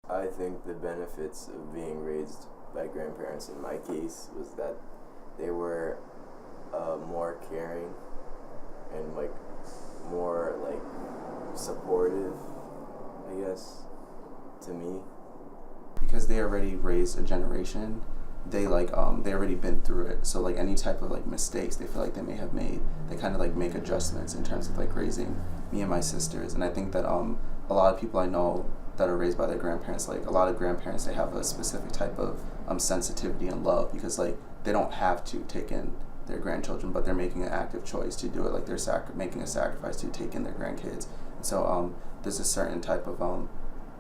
I think the benefits of being raised by grandparents in my case was that they were more caring and like more like supportive, I guess, to me. Because they already raised a generation, they already been through it. So like any type of like mistakes they feel like they may have made, they kind of like make adjustments in terms of like raising me and my sisters. And I think that a lot of people I know that are raised by their grandparents, like a lot of grandparents, they have a specific type of sensitivity and love because like they don't have to take in their grandchildren, but they're making an active choice to do it. Like they're making a sacrifice to take in their grandkids. So there's a certain type of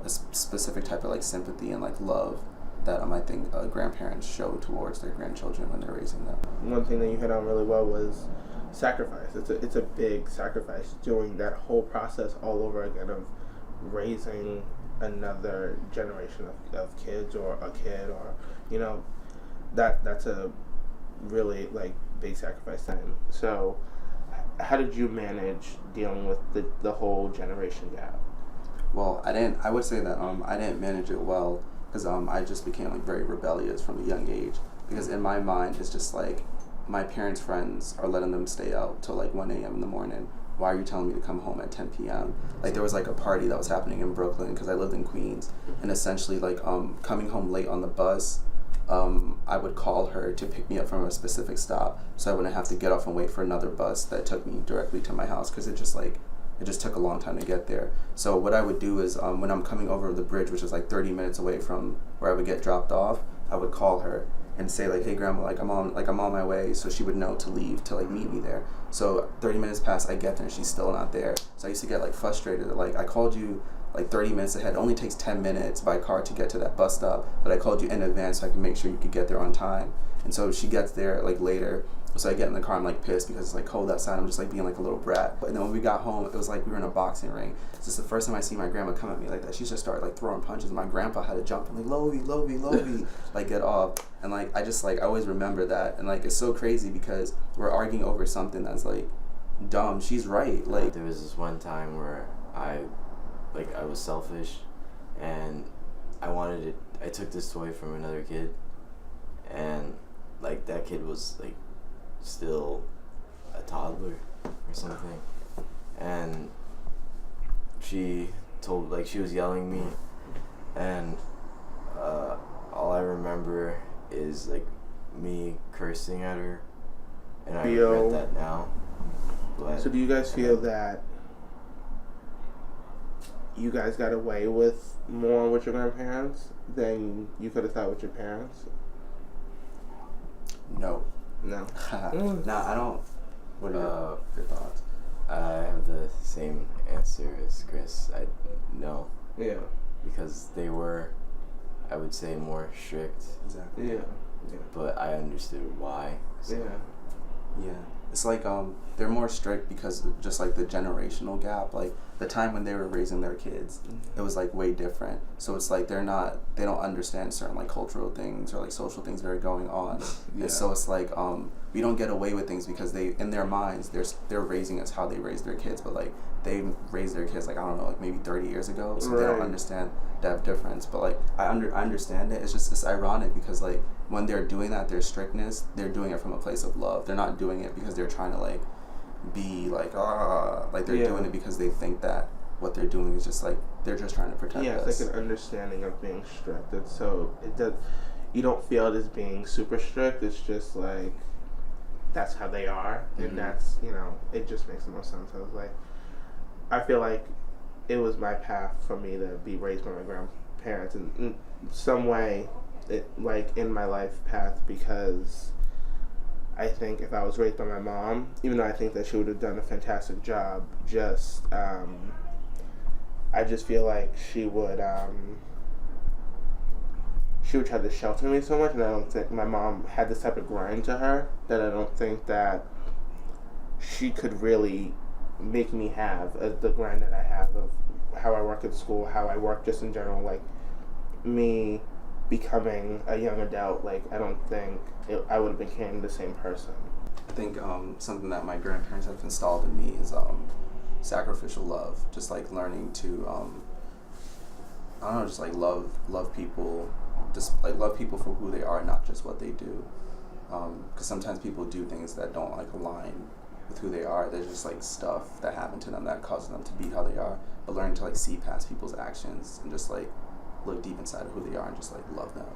a specific type of like sympathy and like love that I think grandparents show towards their grandchildren when they're raising them. One thing that you hit on really well was sacrifice. It's a big sacrifice doing that whole process all over again of raising another generation of kids or a kid, or that's a really like big sacrifice time. So how did you manage dealing with the whole generation gap? Well, I would say that I didn't manage it well because I just became like very rebellious from a young age, because in my mind it's just like my parents' friends are letting them stay out till like 1 a.m. in the morning. Why are you telling me to come home at 10 p.m.? Like there was like a party that was happening in Brooklyn because I lived in Queens, and essentially like coming home late on the bus, I would call her to pick me up from a specific stop so I wouldn't have to get off and wait for another bus that took me directly to my house, because it just took a long time to get there. So what I would do is when I'm coming over the bridge, which is like 30 minutes away from where I would get dropped off, I would call her and say like, hey grandma, I'm on my way, so she would know to leave to like meet me there. So 30 minutes pass, I get there and she's still not there. So I used to get like frustrated, like I called you like 30 minutes ahead. It only takes 10 minutes by car to get to that bus stop, but I called you in advance so I could make sure you could get there on time. And so she gets there like later, so I get in the car, I'm like pissed because it's like cold outside, I'm just like being like a little brat. And then when we got home, it was like we were in a boxing ring. It's just the first time I see my grandma come at me like that. She just started like throwing punches, and my grandpa had to jump and like, Lovey, like get off. And like I just like I always remember that, and like it's so crazy because we're arguing over something that's like dumb. She's right. Like there was this one time where I was selfish, and I took this toy from another kid, and like that kid was like still a toddler or something, and she was yelling me, and all I remember is like me cursing at her, and I regret that now. But so do you guys feel that you guys got away with more with your grandparents than you could have thought with your parents? No. No. No, I don't. What are your thoughts? I have the same answer as Chris. No. Yeah. Because they were, I would say, more strict. Exactly. Yeah. But I understood why. So. Yeah. It's like they're more strict because just like the generational gap, like the time when they were raising their kids, it was like way different. So it's like they don't understand certain like cultural things or like social things that are going on. Yeah. And so it's like we don't get away with things because they, in their minds, they're raising us how they raise their kids, but like they raised their kids like I don't know, like maybe 30 years ago, so they don't understand that difference. But like I understand it. It's ironic because like when they're doing that, their strictness, they're doing it from a place of love. They're not doing it because they're trying to like be like they're doing it because they think that what they're doing is just like they're just trying to protect us. Yeah, it's like an understanding of being strict. It's so it does. You don't feel it as being super strict. It's just like that's how they are, and that's it just makes the most sense. I feel like it was my path for me to be raised by my grandparents in some way, like in my life path, because I think if I was raised by my mom, even though I think that she would have done a fantastic job, I just feel like she would try to shelter me so much, and I don't think my mom had this type of grind to her that I don't think that she could really make me have the grind that I have of how I work at school, how I work just in general, like me becoming a young adult. Like I don't think I would have became the same person. I think something that my grandparents have installed in me is sacrificial love, just like learning to I don't know, just like love people, just like love people for who they are, not just what they do. Because sometimes people do things that don't like align with who they are. There's just like stuff that happened to them that causes them to be how they are. But learn to like see past people's actions and just like look deep inside of who they are and just like love them.